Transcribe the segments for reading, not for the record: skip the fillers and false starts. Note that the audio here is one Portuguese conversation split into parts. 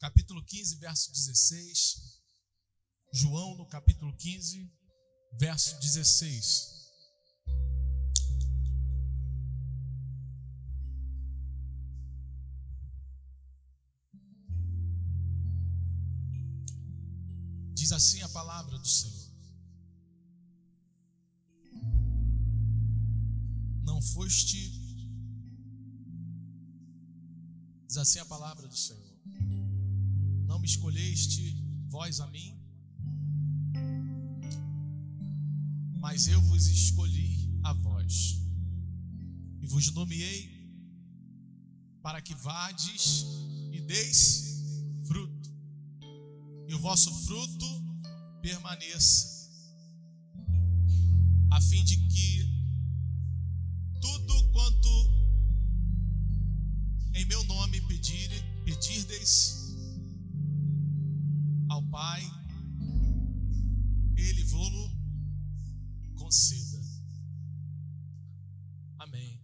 capítulo 15, verso 16. João, no capítulo 15, verso 16. Diz assim a palavra do Senhor: não foste, diz assim a palavra do Senhor, não me escolheste vós a mim, mas eu vos escolhi a vós, e vos nomeei para que vades e deis fruto, e o vosso fruto permaneça, a fim de que tudo quanto em meu nome pedirdes ao Pai, Ele vô-lo conceda. Amém.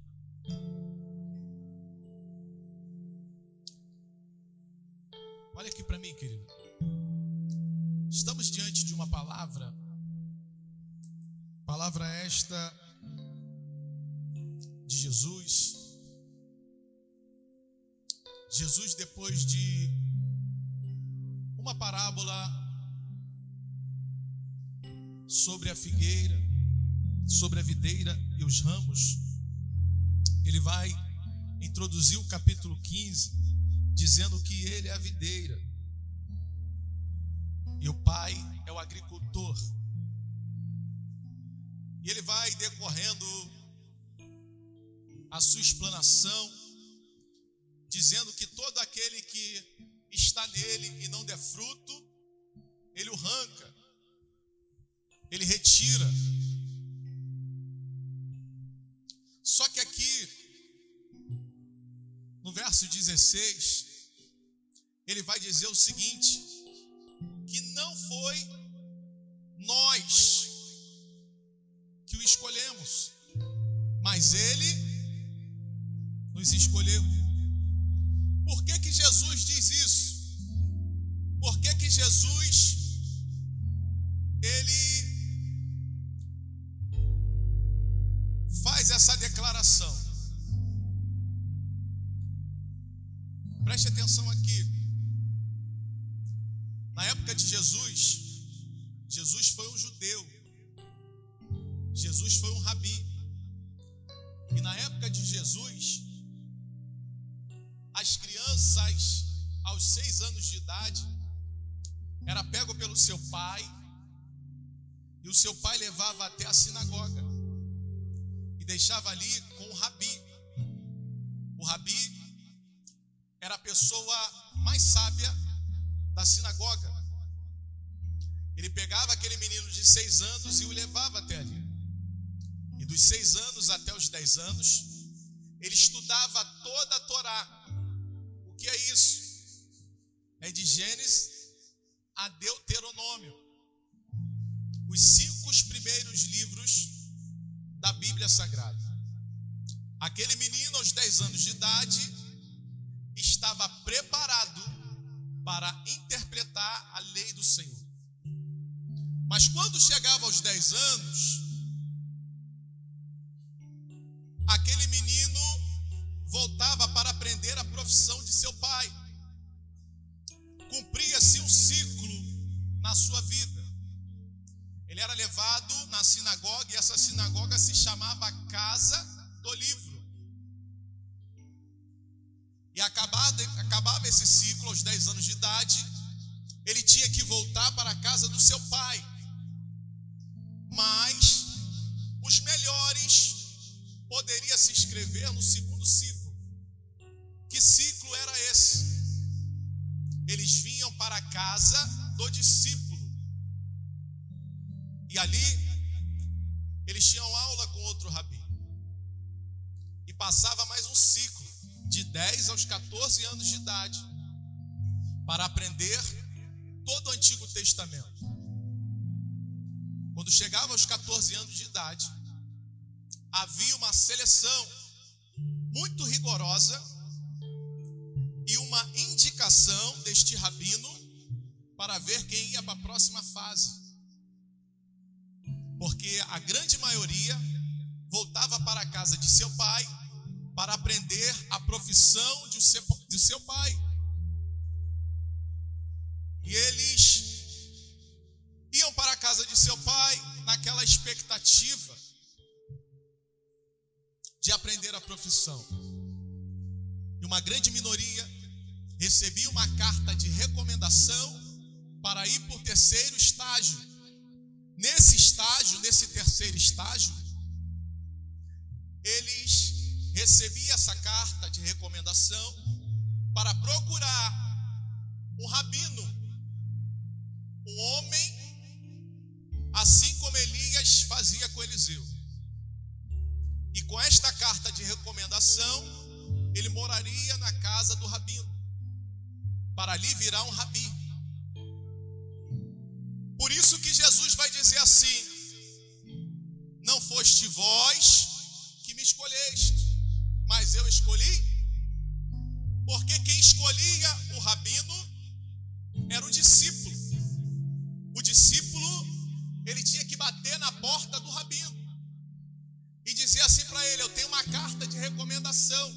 Olha aqui para mim, querido. Estamos diante de uma palavra esta de Jesus. Jesus, depois de uma parábola sobre a figueira, sobre a videira e os ramos, ele vai introduzir o capítulo 15, dizendo que ele é a videira e o Pai é o agricultor. E ele vai decorrendo a sua explanação, dizendo que todo aquele que está nele e não der fruto, ele o arranca, ele retira. Só que aqui, no verso 16, ele vai dizer o seguinte: que não foi nós que o escolhemos, mas ele nos escolheu. Por que que Jesus diz isso? Por que que Jesus, ele faz essa declaração? Preste atenção aqui. Na época de Jesus, Jesus foi um judeu, Jesus foi um rabi. E na época de Jesus, as crianças aos 6 anos de idade era pego pelo seu pai, e o seu pai levava até a sinagoga e deixava ali com o rabi. O rabi era a pessoa mais sábia da sinagoga. Ele pegava aquele menino de 6 anos e o levava até ali. E dos 6 anos até os 10 anos, ele estudava toda a Torá. O que é isso? É de Gênesis a Deuteronômio, os 5 primeiros livros da Bíblia Sagrada. Aquele menino aos 10 anos de idade estava preparado para interpretar a lei do Senhor. Mas quando chegava aos 10 anos, aquele menino voltava para aprender a profissão de seu pai. Cumpria-se um ciclo na sua vida. Ele era levado na sinagoga, e essa sinagoga se chamava Casa do Livro. E acabava esse ciclo aos 10 anos de idade, ele tinha que voltar para a casa do seu pai. Mas os melhores poderiam se inscrever no segundo ciclo. Que ciclo era esse? Eles vinham para a casa do discípulo. E ali, eles tinham aula com outro rabi. E passava mais um ciclo, de 10 aos 14 anos de idade, para aprender todo o Antigo Testamento. Quando chegava aos 14 anos de idade, havia uma seleção muito rigorosa e uma individualização indicação deste rabino para ver quem ia para a próxima fase. Porque a grande maioria voltava para a casa de seu pai para aprender a profissão de seu pai. E eles iam para a casa de seu pai naquela expectativa de aprender a profissão. E uma grande minoria recebia uma carta de recomendação para ir para o terceiro estágio. Nesse terceiro estágio, eles recebiam essa carta de recomendação para procurar um rabino, um homem, assim como Elias fazia com Eliseu. E com esta carta de recomendação, ele moraria na casa do rabino, para ali virar um rabi. Por isso que Jesus vai dizer assim: não foste vós que me escolheste, mas eu escolhi. Porque quem escolhia o rabino era o discípulo. O discípulo, ele tinha que bater na porta do rabino e dizer assim para ele: eu tenho uma carta de recomendação,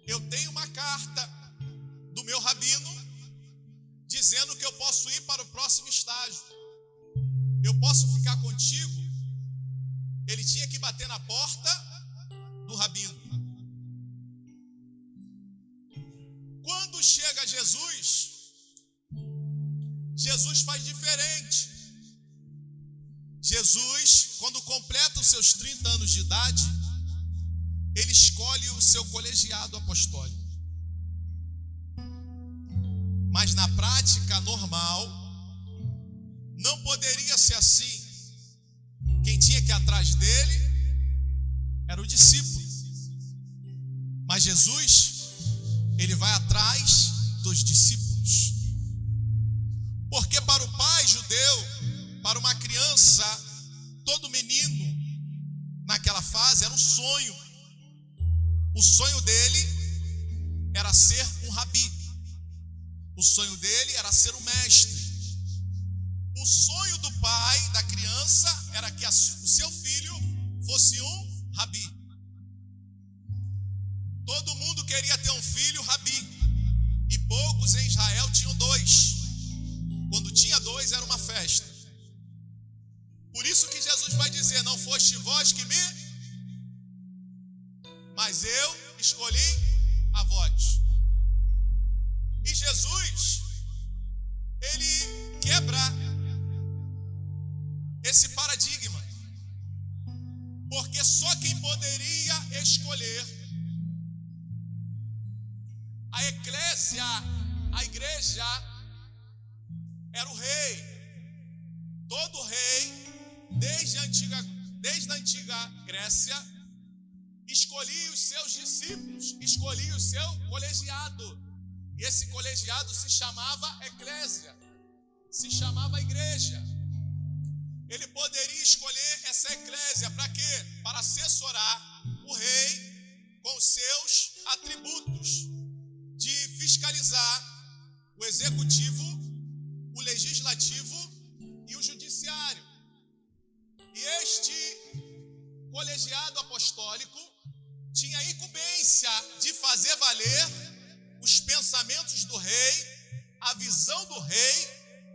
eu tenho uma carta do meu rabino dizendo que eu posso ir para o próximo estágio, eu posso ficar contigo. Ele tinha que bater na porta do rabino. Quando chega Jesus, Jesus faz diferente. Jesus, quando completa os seus 30 anos de idade, ele escolhe o seu colegiado apostólico. Mas na prática normal, não poderia ser assim. Quem tinha que ir atrás dele era o discípulo. Mas Jesus, ele vai atrás dos discípulos. Porque para o pai judeu, para uma criança, todo menino naquela fase era um sonho. O sonho dele era ser um rabi. O sonho dele era ser um mestre. O sonho do pai da criança era que o seu filho fosse um rabi. Todo mundo queria ter um filho rabi. E poucos em Israel tinham 2. Quando tinha 2 era uma festa. Por isso que Jesus vai dizer: não foste vós que me, mas eu escolhi a vós. E Jesus, ele quebra esse paradigma, porque só quem poderia escolher, a eclésia, a igreja, era o rei. Todo rei, desde a antiga Grécia, escolhia os seus discípulos, escolhia o seu colegiado. E esse colegiado se chamava eclésia, se chamava igreja. Ele poderia escolher essa eclésia para quê? Para assessorar o rei com seus atributos de fiscalizar o executivo, o legislativo e o judiciário. E este colegiado apostólico tinha a incumbência de fazer valer os pensamentos do rei, a visão do rei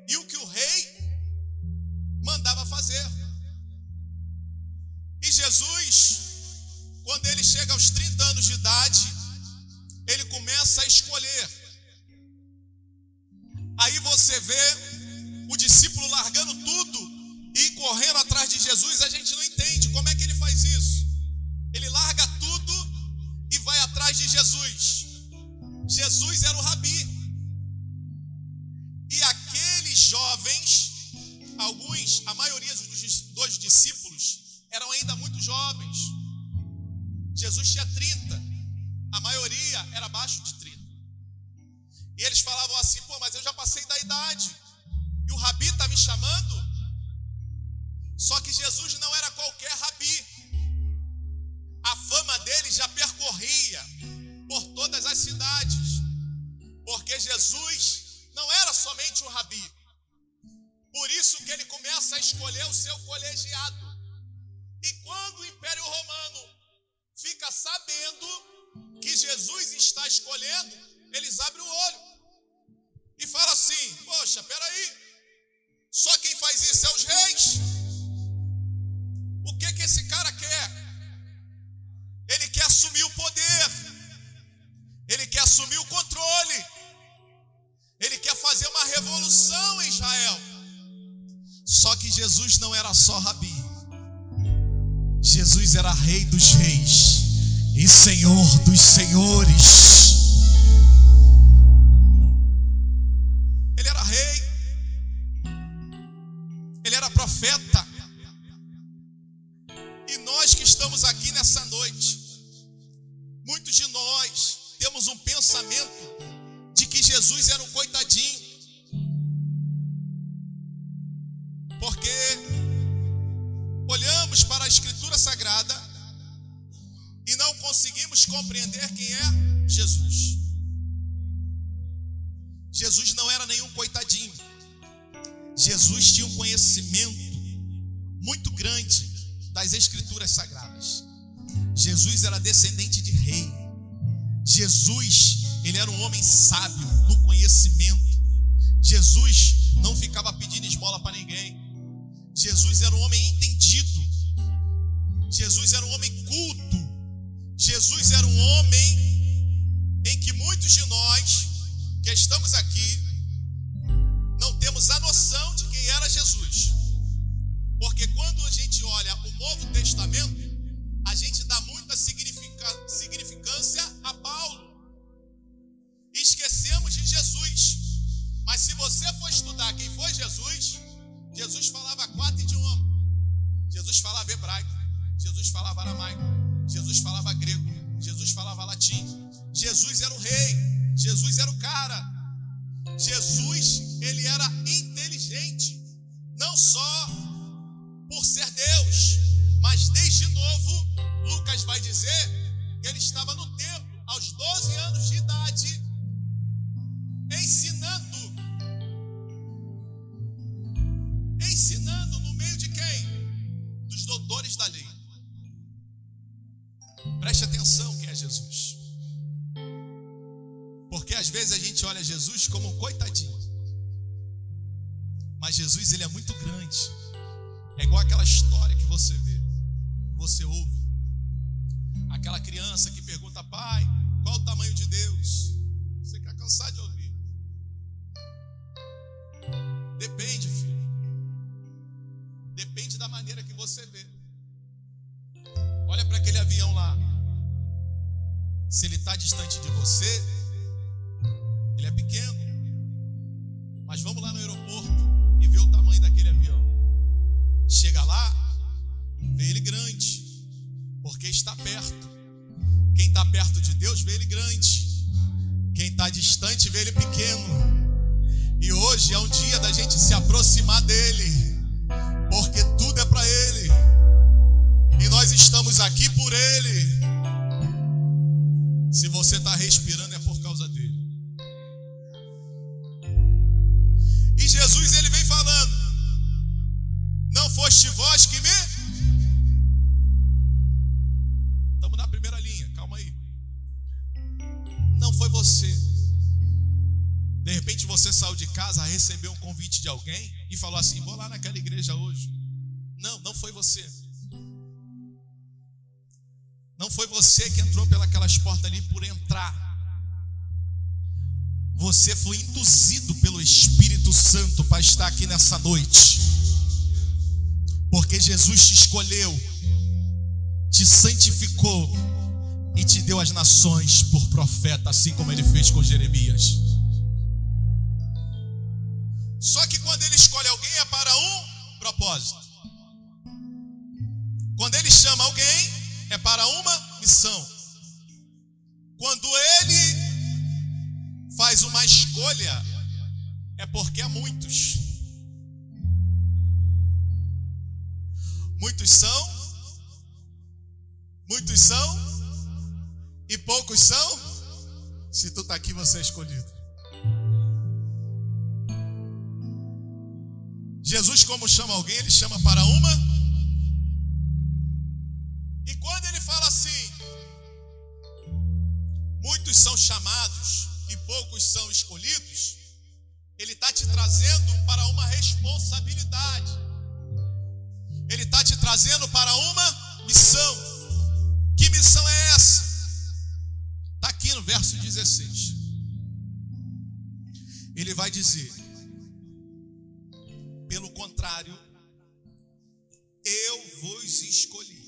e o que o rei mandava fazer. E Jesus, quando ele chega aos 30 anos de idade, ele começa a escolher. Aí você vê o discípulo largando tudo e correndo atrás de Jesus. A gente não entende como é que ele faz isso. Ele larga tudo e vai atrás de Jesus. Jesus era o rabi. E aqueles jovens, a maioria dos discípulos eram ainda muito jovens. Jesus tinha 30, a maioria era abaixo de 30. E eles falavam assim: pô, mas eu já passei da idade e o rabi está me chamando. Só que Jesus não era qualquer rabi. A fama dele já percorria por todas as cidades. Porque Jesus não era somente um rabi. Por isso que ele começa a escolher o seu colegiado. E quando o Império Romano fica sabendo que Jesus está escolhendo, eles abrem o olho e falam assim: poxa, peraí, só quem faz isso é os reis? O que esse cara quer? Ele quer assumir o poder, ele quer assumir o controle, ele quer fazer uma revolução em Israel. Só que Jesus não era só rabi, Jesus era Rei dos reis e Senhor dos senhores. Ele era rei, ele era profeta. E nós que estamos aqui nessa noite, muitos de nós temos um pensamento de que Jesus era um coitadinho, porque olhamos para a Escritura Sagrada e não conseguimos compreender quem é Jesus. Jesus não era nenhum coitadinho. Jesus tinha um conhecimento muito grande das Escrituras Sagradas. Jesus era descendente de rei. Jesus, ele era um homem sábio no conhecimento. Jesus não ficava pedindo esmola para ninguém. Jesus era um homem entendido. Jesus era um homem culto. Jesus era um homem em que muitos de nós que estamos aqui não temos a noção de quem era Jesus. Porque quando a gente olha o Novo Testamento, a gente dá muita significância a Paulo e esquecemos de Jesus. Mas se você for estudar quem foi Jesus, Jesus falava 4 idiomas. Jesus falava hebraico, Jesus falava aramaico, Jesus falava grego, Jesus falava latim. Jesus era o rei, Jesus era o cara. Jesus, ele era inteligente, não só por ser Deus, mas desde novo, Lucas vai dizer que ele estava no templo aos 12 anos de idade, ensinando no meio de quem? Dos doutores da lei. Preste atenção quem é Jesus. Porque às vezes a gente olha Jesus como um coitadinho. Mas Jesus, ele é muito grande. É igual aquela história que você vê, você ouve. Aquela criança que pergunta: pai, qual o tamanho de Deus? Você quer cansar de ouvir. Depende, filho. Depende da maneira que você vê. Olha para aquele avião lá. Se ele está distante de você, ele é pequeno. Mas vamos lá no aeroporto e ver o tamanho daquele avião. Chega lá, vê ele grande, porque está perto. Quem está perto de Deus vê ele grande. Quem está distante vê ele pequeno. E hoje é um dia da gente se aproximar dele, porque tudo é para ele. E nós estamos aqui por ele. Se você está respirando é por causa dele. E Jesus, ele vem falando: não foste vós que me... Estamos na primeira linha, calma aí. Não foi você. De repente você saiu de casa, recebeu um convite de alguém e falou assim: vou lá naquela igreja hoje. Não foi você. Não foi você que entrou pelas portas ali por entrar. Você foi induzido pelo Espírito Santo para estar aqui nessa noite. Porque Jesus te escolheu, te santificou e te deu as nações por profeta, assim como ele fez com Jeremias. Só que quando ele escolhe alguém é para um propósito. Quando ele chama alguém é para uma missão. Quando ele faz uma escolha é porque há muitos. Muitos são e poucos são. Se tu está aqui, você é escolhido. Jesus, como chama alguém, ele chama para uma. E quando ele fala assim, muitos são chamados e poucos são escolhidos, ele está te trazendo para uma responsabilidade. Ele está te trazendo para uma missão. Que missão é essa? Está aqui no verso 16. Ele vai dizer: pelo contrário, eu vos escolhi,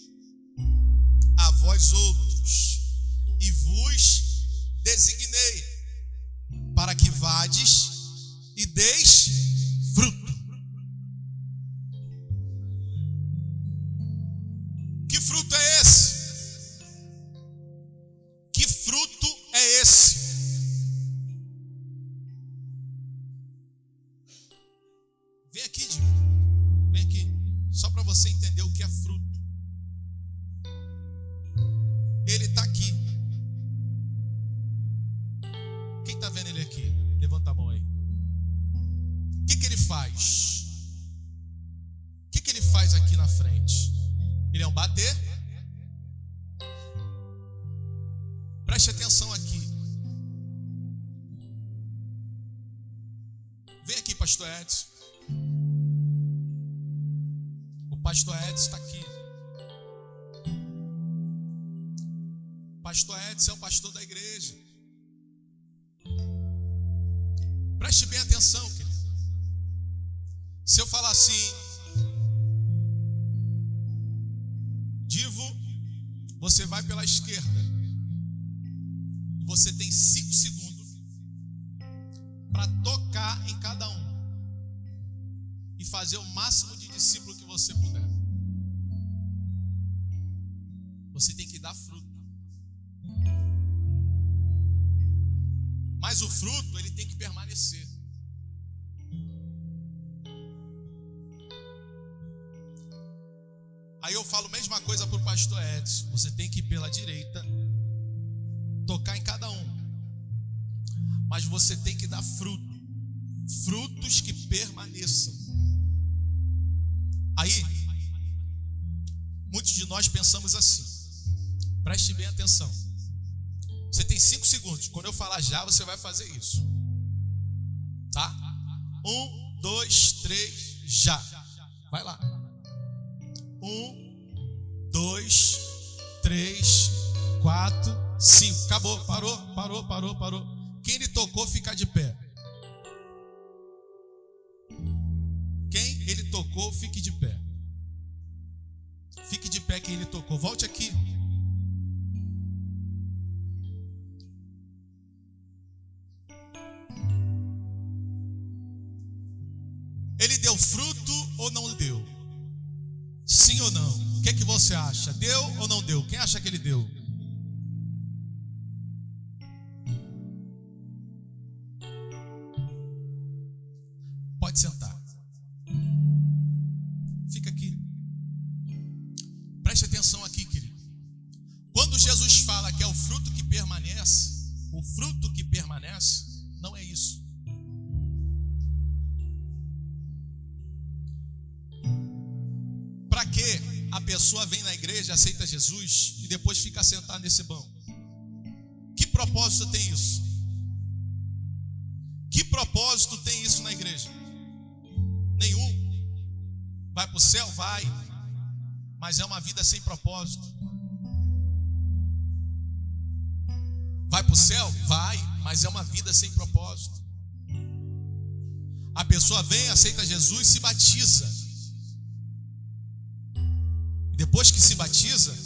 a vós outros, e vos designei, para que vades e deis fruto. Que fruto é esse? Que fruto é esse? Vem aqui, Diego. Vem aqui. Só para você entender o que é fruto. Ele está aqui. Quem está vendo ele aqui? Levanta a mão aí. O que ele faz? O que ele faz aqui na frente? Ele é um bater? Preste atenção aqui. Vem aqui, pastor Edson. O pastor Edson está aqui. O pastor Edson é o pastor da igreja. Preste bem atenção, querido. Se eu falar assim, Divo, você vai pela esquerda. Você tem 5 segundos para tocar em cada um e fazer o máximo de discípulo que você puder. Você tem que dar fruto. Mas o fruto, ele tem que permanecer. Aí eu falo a mesma coisa para o pastor Edson. Você tem que ir pela direita, tocar em cada um. Mas você tem que dar fruto. Frutos que permaneçam. Aí, muitos de nós pensamos assim. Preste bem atenção. Você tem 5 segundos. Quando eu falar já, você vai fazer isso. Tá? 1, 2, 3, já. Vai lá. 1, 2, 3, 4, 5. Acabou. Parou. Quem ele tocou, fica de pé. Quem ele tocou, fique de pé. Fique de pé quem ele tocou. Volte aqui. Ele deu fruto ou não deu? Sim ou não? O que é que você acha? Deu ou não deu? Quem acha que ele deu? Pode sentar. Fica aqui. Preste atenção aqui, querido. Quando Jesus fala que é o fruto que permanece, o fruto que permanece não é isso. Para que a pessoa vem na igreja, aceita Jesus e depois fica sentada nesse banco? Que propósito tem isso? Que propósito tem isso na igreja? Nenhum. Vai para o céu? Vai. Mas é uma vida sem propósito. Vai para o céu? Vai. Mas é uma vida sem propósito. A pessoa vem, aceita Jesus, se batiza. E depois que se batiza,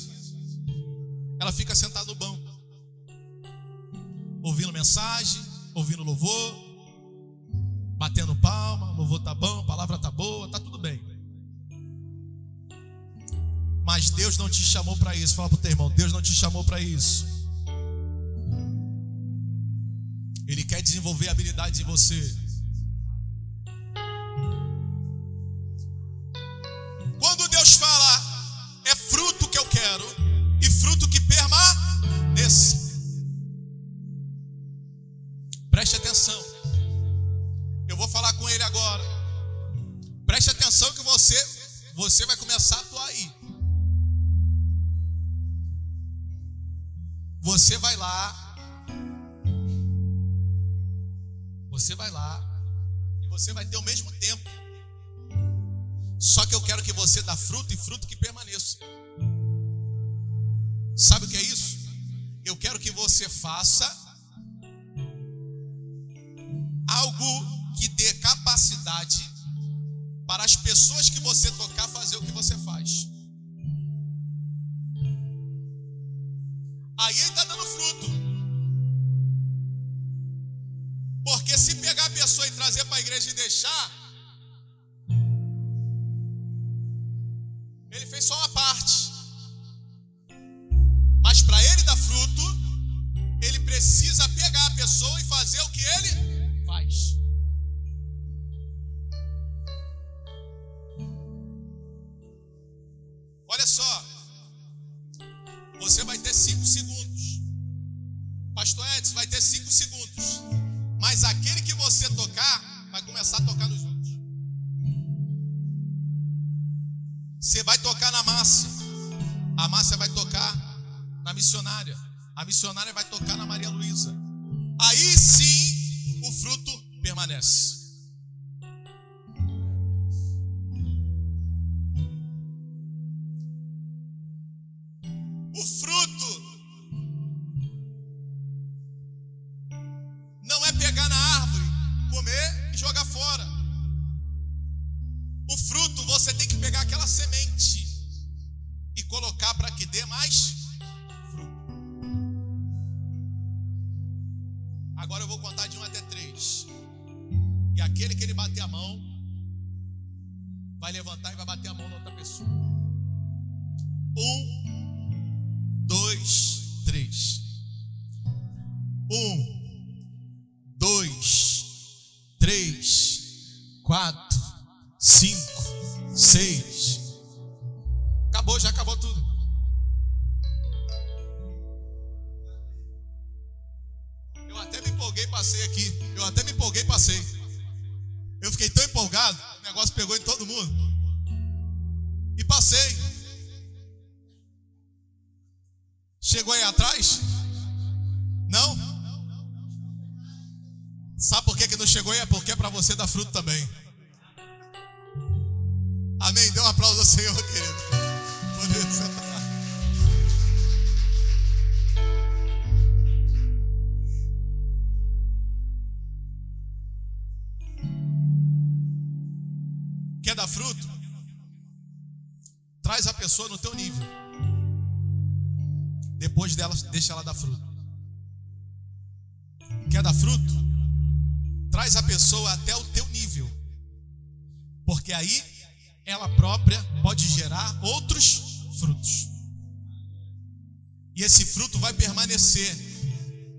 ela fica sentada no banco, ouvindo mensagem, ouvindo louvor, batendo palma, louvor tá bom, palavra tá boa, tá tudo bem. Mas Deus não te chamou para isso. Fala para o teu irmão, Deus não te chamou para isso. Ele quer desenvolver habilidades em você. Quando Deus fala, é fruto que eu quero, e fruto que permaneça. Preste atenção. Eu vou falar com ele agora. preste atenção que você vai começar a atuar aí. Você vai lá e você vai ter o mesmo tempo. Só que eu quero que você dê fruto e fruto que permaneça. Sabe o que é isso? Eu quero que você faça algo que dê capacidade para as pessoas que você tocar fazer o que você faz. Aí ele está dando fruto. Porque se pegar a pessoa e trazer para a igreja e deixar, ele fez só uma parte. Mas para ele dar fruto, ele precisa pegar a pessoa e fazer o que ele faz. Olha só, você vai ter 5 segundos. Pastor Edson, vai ter 5 segundos. Mas aquele que você tocar, vai começar a tocar nos outros. Você vai tocar na Márcia. A Márcia vai tocar na missionária. A missionária vai tocar na Maria Luísa. Aí sim, o fruto permanece. O fruto não é pegar na árvore, comer e jogar fora. O fruto você tem que pegar aquela semente e colocar para que dê mais fruto. Agora eu vou contar de 1 até 3. E aquele que ele bater a mão vai levantar e vai bater a mão na outra pessoa. 1, 2, 3. 1, 2, 3, 4, 5, 6. Acabou, já acabou tudo. Eu até me empolguei, passei aqui. Eu fiquei tão empolgado, o negócio pegou em todo mundo. E passei. Chegou aí atrás? Não? Sabe por que não chegou aí? É porque é para você dar fruto também. Amém? Dê um aplauso ao Senhor, querido. Poder sentar. Quer dar fruto? Traz a pessoa no teu nível. Depois dela, deixa ela dar fruto. Quer dar fruto? Traz a pessoa até o teu nível. Porque aí ela própria pode gerar outros frutos. E esse fruto vai permanecer.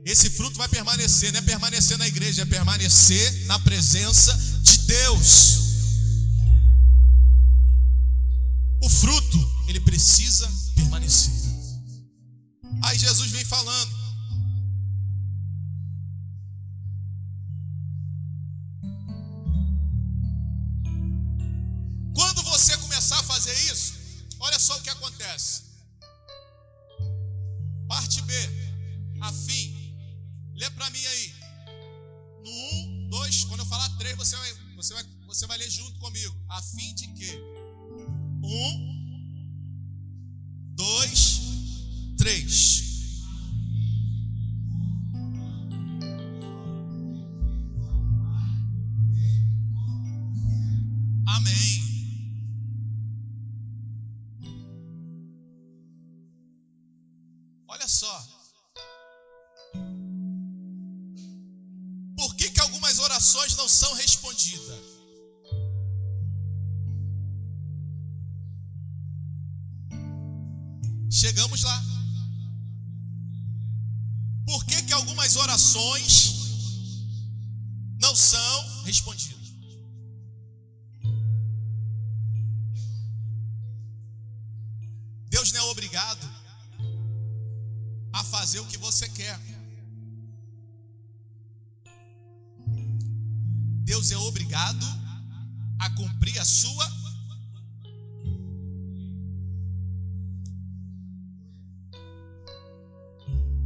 Esse fruto vai permanecer. Não é permanecer na igreja, é permanecer na presença de Deus. O fruto, ele precisa permanecer. Aí Jesus vem falando. Quando você começar a fazer isso, olha só o que acontece. Parte B, a fim. Lê para mim aí. No 1, 2, quando eu falar 3, você vai ler junto comigo. A fim de quê? 1, 2, 3. Amém. Olha só. Por que algumas orações não são respondidas? Chegamos lá. Por que algumas orações não são respondidas? Deus não é obrigado a fazer o que você quer. Deus é obrigado a cumprir a sua.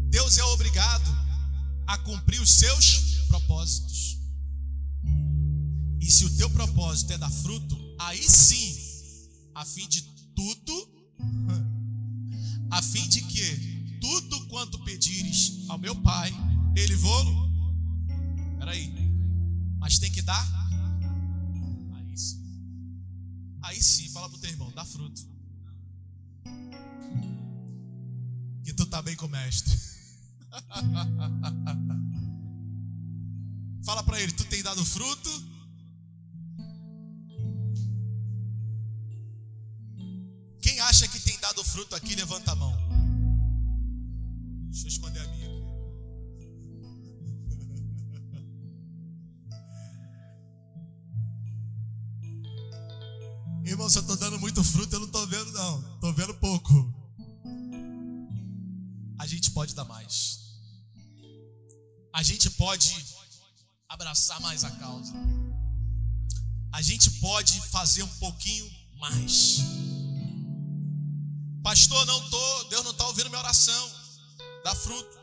Deus é obrigado a cumprir os seus propósitos. E se o teu propósito é dar fruto, aí sim, a fim de que tudo quanto pedires ao meu Pai, Ele vou. Peraí, mas tem que dar? Aí sim, fala pro teu irmão, dá fruto. Que tu tá bem com o mestre. Fala pra ele, tu tem dado fruto? Quem acha que tem dado fruto aqui, levanta a mão. Deixa eu esconder a minha aqui. Irmão, se eu tô dando muito fruto, eu não tô vendo não. Tô vendo pouco. A gente pode dar mais. A gente pode abraçar mais a causa. A gente pode fazer um pouquinho mais. Pastor, Deus não está ouvindo minha oração. Dá fruto.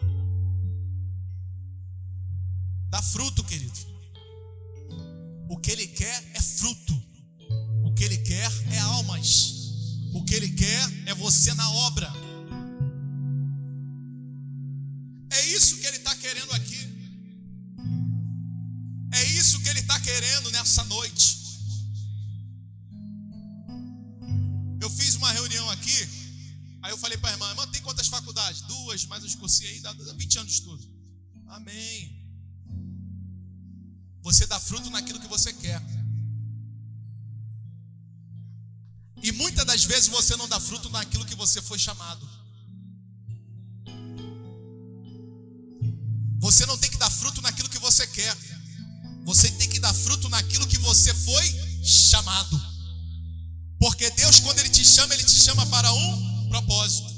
Dá fruto, querido. O que Ele quer é fruto. O que Ele quer é almas. O que Ele quer é você na obra. É isso que Ele está querendo aqui. É isso que Ele está querendo nessa noite. Eu fiz uma reunião aqui. Aí eu falei para a irmã, tem quantas faculdades? 2, mais os cursinhos aí, dá 20 anos de estudo. Amém. Você dá fruto naquilo que você quer. E muitas das vezes você não dá fruto naquilo que você foi chamado. Você não tem que dar fruto naquilo que você quer. Você tem que dar fruto naquilo que você foi chamado. Porque Deus, quando Ele te chama para um propósito.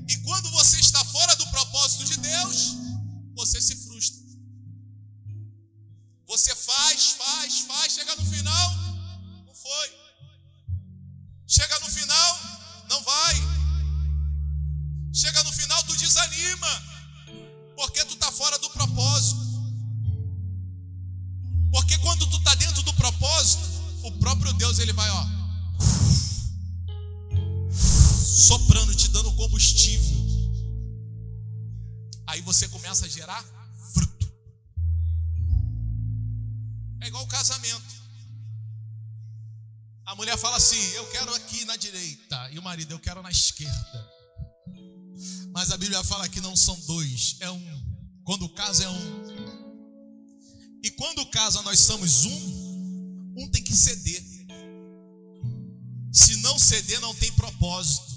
E quando você está fora do propósito de Deus, você se frustra. Você faz, chega no final, não foi. Chega no final, não vai. Chega no final, tu desanima. Porque tu está fora do propósito. Porque quando tu está dentro do propósito, o próprio Deus, Ele vai, soprando, te dando combustível. Aí você começa a gerar fruto. É igual o casamento. A mulher fala assim, eu quero aqui na direita. E o marido, eu quero na esquerda. Mas a Bíblia fala que não são 2, é um. Quando casa é um. E quando casa nós somos um tem que ceder. Se não ceder, não tem propósito.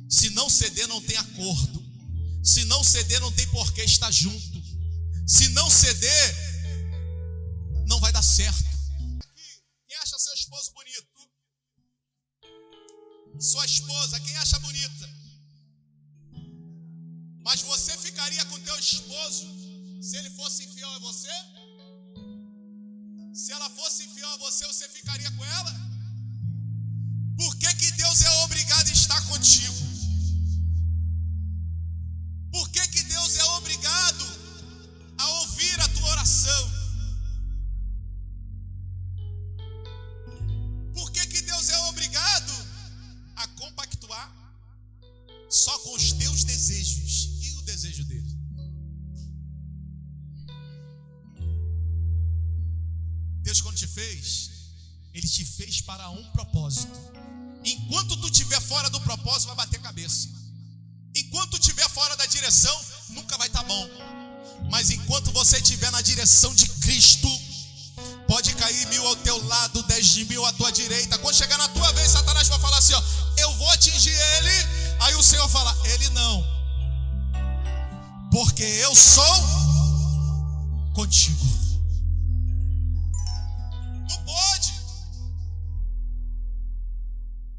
Se não ceder, não tem acordo. Se não ceder, não tem porquê estar junto. Se não ceder, não vai dar certo. Quem acha seu esposo bonito? Sua esposa, quem acha bonita? Mas você ficaria com teu esposo se ele fosse infiel a você? Se ela fosse infiel a você, você ficaria com ela? Por que Deus é obrigado a estar contigo? Por que Deus é obrigado a ouvir a tua oração? Por que Deus é obrigado a compactuar só com os teus desejos e o desejo dele? Deus, quando te fez, Ele te fez para um propósito. Enquanto tu estiver fora do propósito, vai bater cabeça. Enquanto tu estiver fora da direção, nunca vai estar bom. Mas enquanto você estiver na direção de Cristo, pode cair 1000 ao teu lado, 10.000 à tua direita. Quando chegar na tua vez, Satanás vai falar assim, eu vou atingir ele. Aí o Senhor fala, ele não. Porque eu sou contigo. Não pode.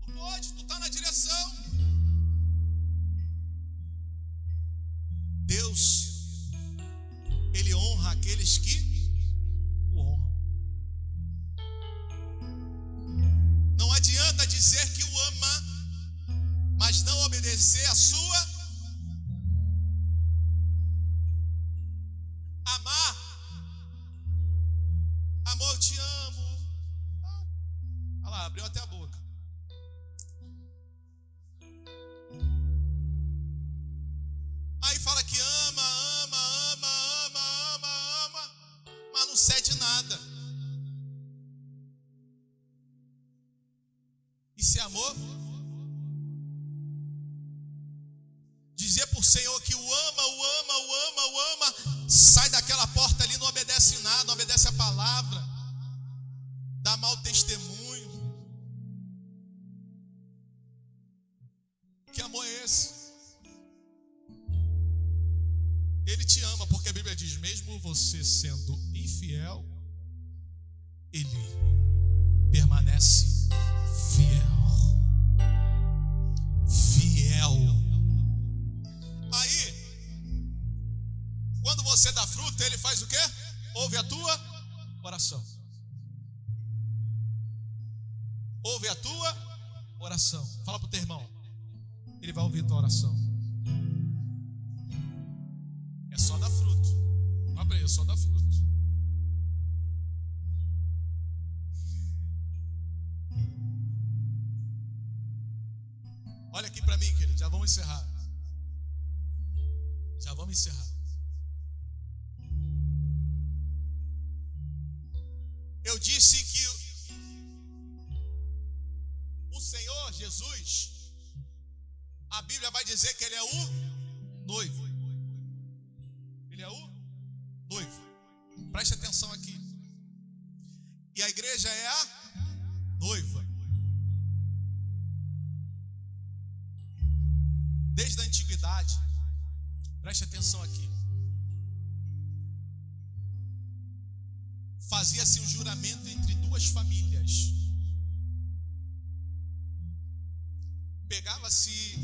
Não pode, tu está na direção. Deus, Ele honra aqueles que o honram. dizer que o ama, mas não obedecer a sua. Amar. Amor, eu te amo. Olha lá, abriu até a boca. Aí fala que ama, mas não cede nada. Isso é amor? Dizer por Senhor que o ama, sai daquela porta ali, não obedece nada, não obedece a palavra, dá mau testemunho. Que amor é esse? Ele te ama, porque a Bíblia diz, mesmo você sendo infiel, Ele permanece fiel. Aí, quando você dá fruto, Ele faz o quê? Ouve a tua oração. Ouve a tua oração. Fala para o teu irmão, Ele vai ouvir a tua oração. É só dar fruto. Fala para ele, é só dar fruto. Olha aqui para mim, querido, já vamos encerrar. Eu disse que o Senhor Jesus, a Bíblia vai dizer que Ele é o noivo. Ele é o noivo. Preste atenção aqui. E a igreja é a noiva. Desde a antiguidade, preste atenção aqui, fazia-se um juramento entre duas famílias. Pegava-se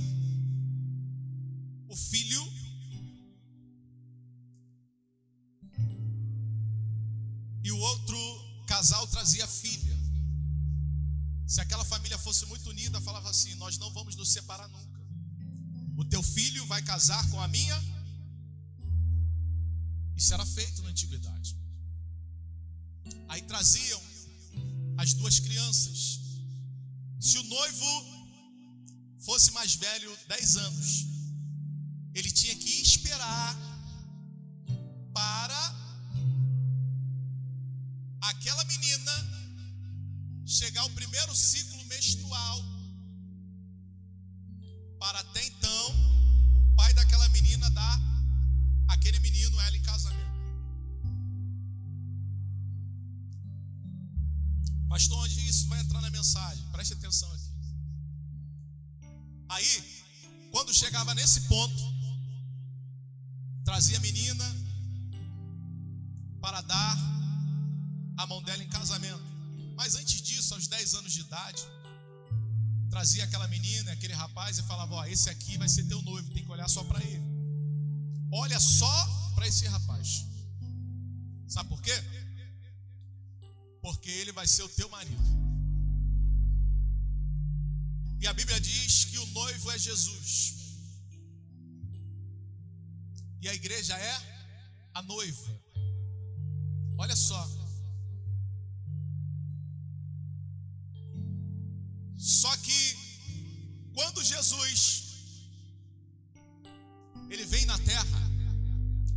o filho e o outro casal trazia a filha. Se aquela família fosse muito unida, falava assim: nós não vamos nos separar nunca. O teu filho vai casar com a minha. Isso era feito na antiguidade. Aí traziam as duas crianças. Se o noivo fosse mais velho, 10 anos, ele tinha que esperar para aquela menina chegar ao primeiro ciclo menstrual, para até então o pai daquela menina dar aquele menino ela em casamento. Pastor, onde isso vai entrar na mensagem? Preste atenção aqui. Aí, quando chegava nesse ponto, trazia a menina para dar a mão dela em casamento. Mas antes disso, aos 10 anos de idade, trazia aquela menina, aquele rapaz e falava: ó, esse aqui vai ser teu noivo, tem que olhar só para ele. Olha só para esse rapaz. Sabe por quê? Porque ele vai ser o teu marido. E a Bíblia diz que o noivo é Jesus. E a igreja é a noiva. Olha só. Só que quando Jesus ele vem na terra,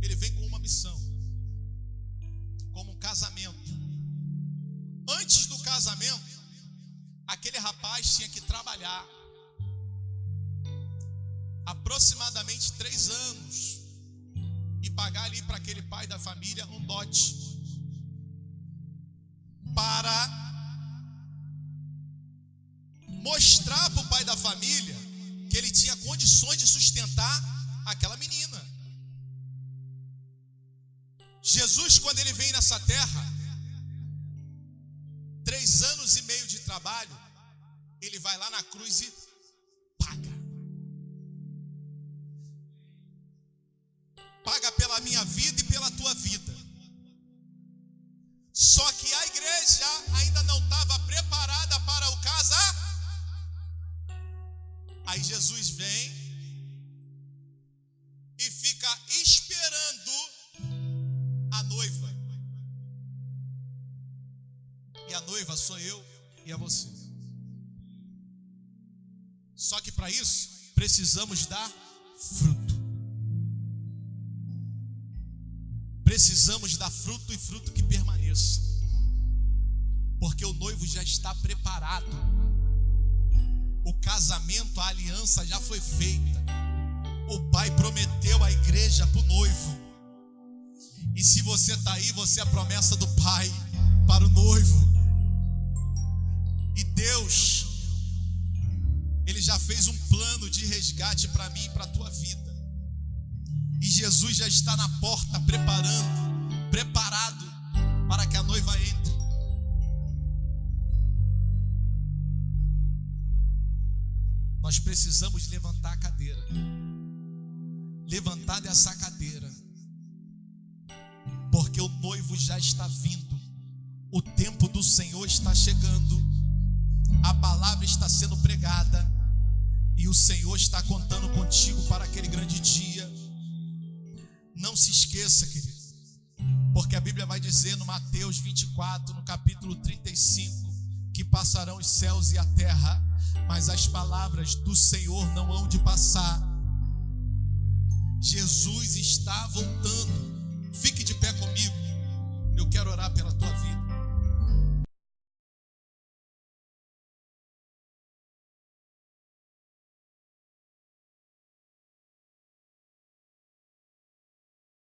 ele vem com uma missão, como um casamento. Antes do casamento, aquele rapaz tinha que trabalhar aproximadamente 3 anos e pagar ali para aquele pai da família um dote para mostrar para o pai da família que ele tinha condições de sustentar aquela menina. Jesus, quando ele vem nessa terra, 3 anos e meio de trabalho, ele vai lá na cruz e paga pela minha vida e pela tua vida. Só que a igreja ainda não estava preparada para o casamento. Aí Jesus vem e fica esperando a noiva. E a noiva sou eu e é você. Só que para isso precisamos dar fruto. Precisamos dar fruto, e fruto que permaneça. Porque o noivo já está preparado. O casamento, a aliança já foi feita. O pai prometeu a igreja para o noivo. E se você está aí, você é a promessa do pai para o noivo. E Deus, Ele já fez um plano de resgate para mim e para a tua vida. E Jesus já está na porta preparado para que a noiva entre. Nós precisamos levantar a cadeira. Levantar dessa cadeira. Porque o noivo já está vindo. O tempo do Senhor está chegando. A palavra está sendo pregada. E o Senhor está contando contigo para aquele grande dia. Não se esqueça, querido. Porque a Bíblia vai dizer no Mateus 24, no capítulo 35, que passarão os céus e a terra, mas as palavras do Senhor não hão de passar. Jesus está voltando. Fique de pé comigo.